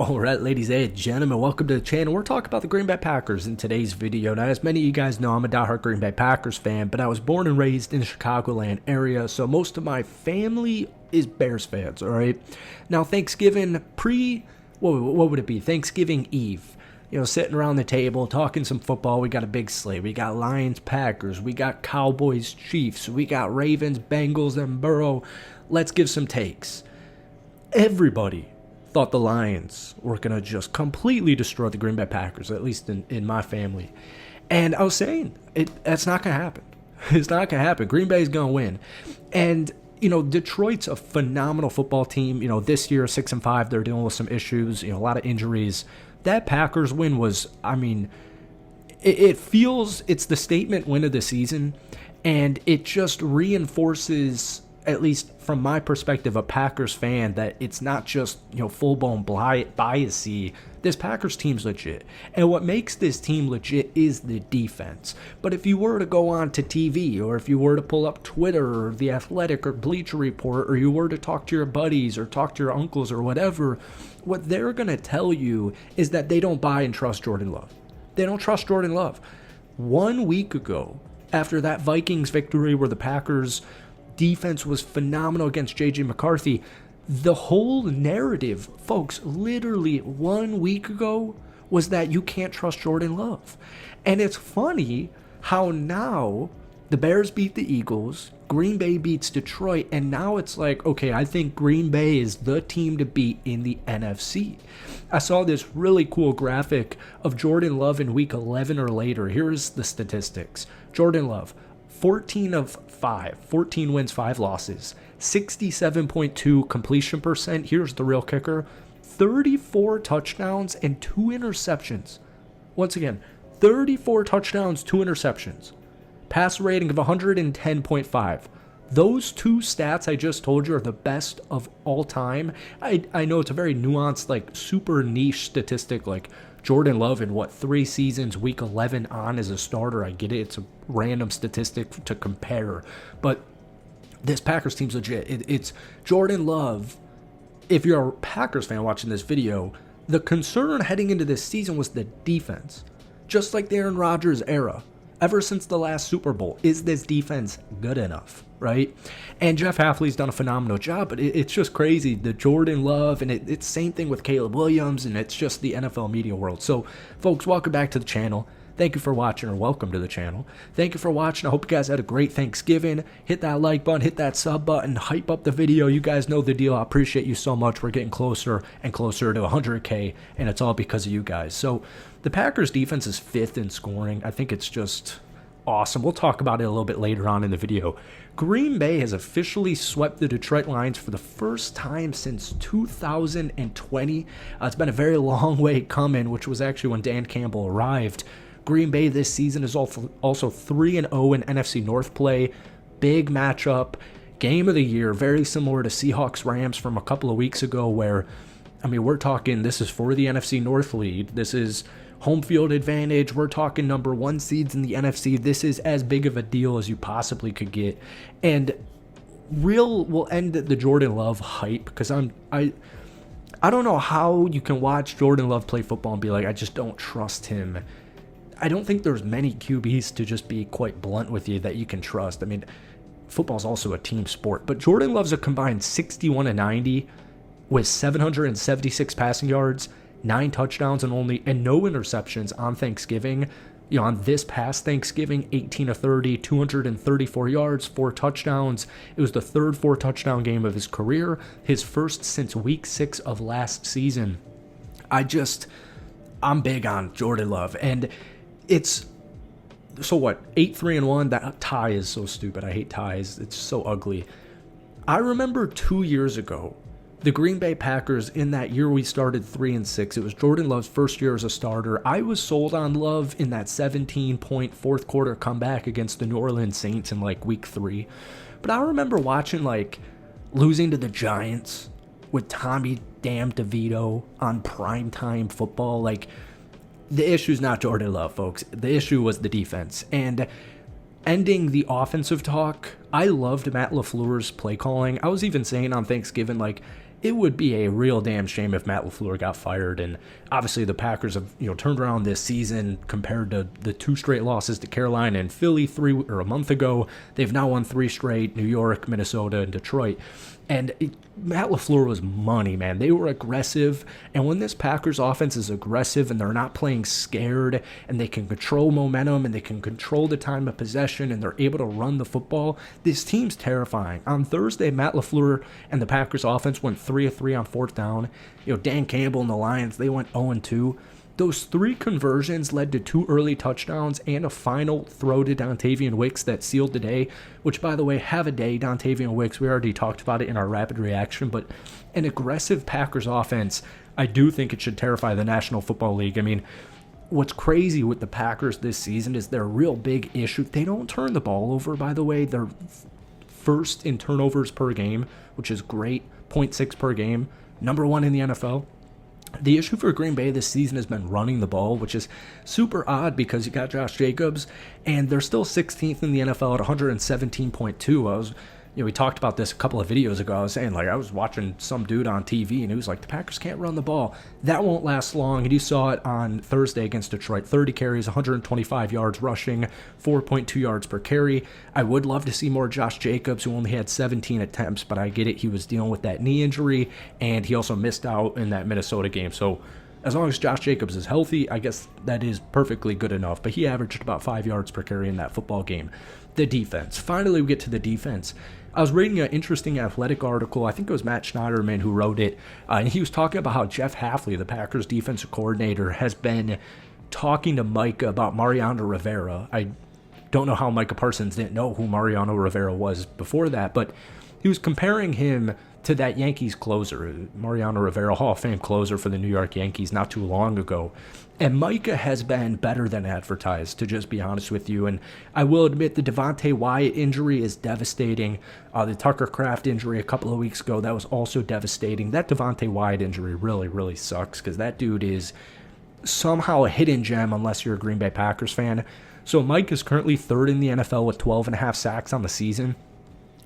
Alright, ladies and gentlemen, welcome to the channel. We're talking about the Green Bay Packers in today's video. Now, as many of you guys know, I'm a diehard Green Bay Packers fan, but I was born and raised in the Chicagoland area, so most of my family is Bears fans, alright? Now, Thanksgiving what would it be? Thanksgiving Eve. You know, sitting around the table, talking some football. We got a big slate. We got Lions, Packers. We got Cowboys, Chiefs. We got Ravens, Bengals, and Burrow. Let's give some takes. Everybody thought the Lions were going to just completely destroy the Green Bay Packers, at least in my family. And I was saying, that's not going to happen. It's not going to happen. Green Bay is going to win. And, you know, Detroit's a phenomenal football team. You know, this year, 6-5, they're dealing with some issues, you know, a lot of injuries. That Packers win was, I mean, it feels, it's the statement win of the season, and it just reinforces, at least from my perspective, a Packers fan, that it's not just, you know, full-blown biasy. This Packers team's legit. And what makes this team legit is the defense. But if you were to go on to TV, or if you were to pull up Twitter or The Athletic or Bleacher Report, or you were to talk to your buddies or talk to your uncles or whatever, what they're going to tell you is that they don't buy and trust Jordan Love. They don't trust Jordan Love. 1 week ago, after that Vikings victory where the Packers defense was phenomenal against J.J. McCarthy, the whole narrative, folks, literally 1 week ago, was that you can't trust Jordan Love. And it's funny how now the Bears beat the Eagles, Green Bay beats Detroit, and now it's like, okay, I think Green Bay is the team to beat in the NFC. I saw this really cool graphic of Jordan Love in week 11 or later. Here's the statistics. Jordan Love, 14 of 5, 14 wins, 5 losses, 67.2 completion percent. Here's the real kicker, 34 touchdowns and 2 interceptions. Once again, 34 touchdowns, 2 interceptions. Pass rating of 110.5. Those two stats I just told you are the best of all time. I know it's a very nuanced, like super niche statistic, like Jordan Love in 3 seasons, week 11 on as a starter. I get it. It's a random statistic to compare. But this Packers team's legit. It's Jordan Love. If you're a Packers fan watching this video, the concern heading into this season was the defense. Just like the Aaron Rodgers era. Ever since the last Super Bowl, is this defense good enough, right? And Jeff Hafley's done a phenomenal job, but it's just crazy. The Jordan Love, and it's same thing with Caleb Williams, and it's just the NFL media world. So, folks, welcome back to the channel. Thank you for watching, or welcome to the channel. Thank you for watching. I hope you guys had a great Thanksgiving. Hit that like button, hit that sub button, hype up the video. You guys know the deal. I appreciate you so much. We're getting closer and closer to 100K, and it's all because of you guys. So the Packers defense is 5th in scoring. I think it's just awesome. We'll talk about it a little bit later on in the video. Green Bay has officially swept the Detroit Lions for the first time since 2020. It's been a very long way coming, which was actually when Dan Campbell arrived. Green Bay this season is also 3-0 in NFC North play. Big matchup. Game of the year. Very similar to Seahawks-Rams from a couple of weeks ago where, I mean, we're talking this is for the NFC North lead. This is home field advantage. We're talking number 1 seeds in the NFC. This is as big of a deal as you possibly could get. And we'll end the Jordan Love hype because I don't know how you can watch Jordan Love play football and be like, I just don't trust him. I don't think there's many QBs, to just be quite blunt with you, that you can trust. I mean, football's also a team sport, but Jordan Love's a combined 61-90 with 776 passing yards, 9 touchdowns and no interceptions on Thanksgiving. You know, on this past Thanksgiving, 18-30, 234 yards, 4 touchdowns. It was the 3rd 4-touchdown game of his career, his first since week 6 of last season. I'm big on Jordan Love, and it's, so what, 8-3-1? That tie is so stupid. I hate ties. It's so ugly. I remember 2 years ago, the Green Bay Packers, in that year we started 3-6. It was Jordan Love's first year as a starter. I was sold on Love in that 17-point 4th quarter comeback against the New Orleans Saints in like week 3. But I remember watching, like, losing to the Giants with Tommy Damn DeVito on primetime football. Like, the issue's not Jordan Love, folks. The issue was the defense. And ending the offensive talk, I loved Matt LaFleur's play calling. I was even saying on Thanksgiving, like, it would be a real damn shame if Matt LaFleur got fired. And obviously the Packers have, turned around this season compared to the 2 straight losses to Carolina and Philly a month ago. They've now won 3 straight: New York, Minnesota, and Detroit. And Matt LaFleur was money, man. They were aggressive. And when this Packers offense is aggressive and they're not playing scared and they can control momentum and they can control the time of possession and they're able to run the football, this team's terrifying. On Thursday, Matt LaFleur and the Packers offense went 3 of 3 on 4th down. Dan Campbell and the Lions, they went 0-2. Those 3 conversions led to 2 early touchdowns and a final throw to Dontavian Wicks that sealed the day, which, by the way, have a day, Dontavian Wicks. We already talked about it in our rapid reaction, but an aggressive Packers offense, I do think it should terrify the National Football League. I mean, what's crazy with the Packers this season is their real big issue. They don't turn the ball over, by the way. They're first in turnovers per game, which is great, 0.6 per game, number 1 in the NFL. The issue for Green Bay this season has been running the ball, which is super odd because you got Josh Jacobs, and they're still 16th in the NFL at 117.2. We talked about this a couple of videos ago. I was saying, I was watching some dude on TV, and he was like, the Packers can't run the ball. That won't last long, and you saw it on Thursday against Detroit. 30 carries, 125 yards rushing, 4.2 yards per carry. I would love to see more Josh Jacobs, who only had 17 attempts, but I get it. He was dealing with that knee injury, and he also missed out in that Minnesota game. So as long as Josh Jacobs is healthy, I guess that is perfectly good enough. But he averaged about 5 yards per carry in that football game. The defense. Finally, we get to the defense. I was reading an interesting Athletic article. I think it was Matt Schneiderman who wrote it. And he was talking about how Jeff Hafley, the Packers defensive coordinator, has been talking to Micah about Mariano Rivera. I don't know how Micah Parsons didn't know who Mariano Rivera was before that, but he was comparing him to that Yankees closer, Mariano Rivera, Hall of Fame closer for the New York Yankees not too long ago. And Micah has been better than advertised, to just be honest with you. And I will admit the Devontae Wyatt injury is devastating. The Tucker Kraft injury a couple of weeks ago, that was also devastating. That Devontae Wyatt injury really, really sucks because that dude is somehow a hidden gem unless you're a Green Bay Packers fan. So Mike is currently 3rd in the NFL with 12.5 sacks on the season.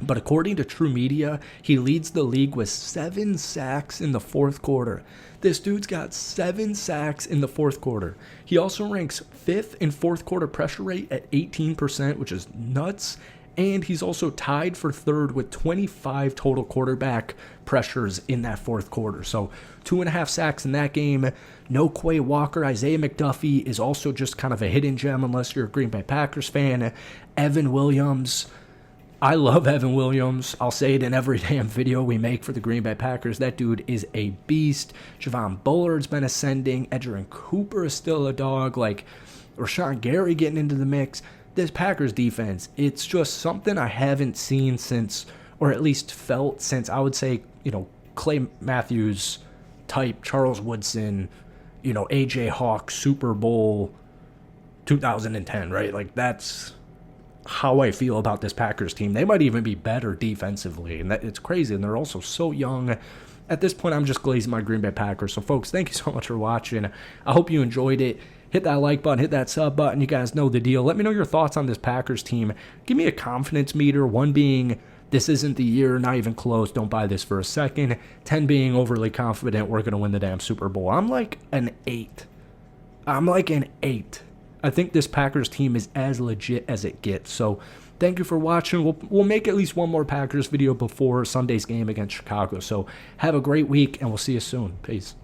But according to True Media, he leads the league with 7 sacks in the 4th quarter. This dude's got 7 sacks in the 4th quarter. He also ranks 5th in 4th quarter pressure rate at 18%, which is nuts. And he's also tied for 3rd with 25 total quarterback pressures in that 4th quarter. So 2.5 sacks in that game. No Quay Walker. Isaiah McDuffie is also just kind of a hidden gem unless you're a Green Bay Packers fan. Evan Williams. I love Evan Williams. I'll say it in every damn video we make for the Green Bay Packers. That dude is a beast. Javon Bullard's been ascending. Edgerrin Cooper is still a dog. Rashawn Gary getting into the mix. This Packers defense, it's just something I haven't seen since, or at least felt since, I would say, Clay Matthews type, Charles Woodson, AJ Hawk, Super Bowl 2010, right? That's how I feel about this Packers team. They might even be better defensively, and it's crazy, and they're also so young. At this point, I'm just glazing my Green Bay Packers. So, folks, thank you so much for watching. I hope you enjoyed it. Hit that like button, hit that sub button. You guys know the deal. Let me know your thoughts on this Packers team. Give me a confidence meter, 1 being this isn't the year, not even close, don't buy this for a second, 10 being overly confident, we're going to win the damn Super Bowl. I'm like an 8. I think this Packers team is as legit as it gets. So thank you for watching. We'll make at least one more Packers video before Sunday's game against Chicago. So have a great week, and we'll see you soon. Peace.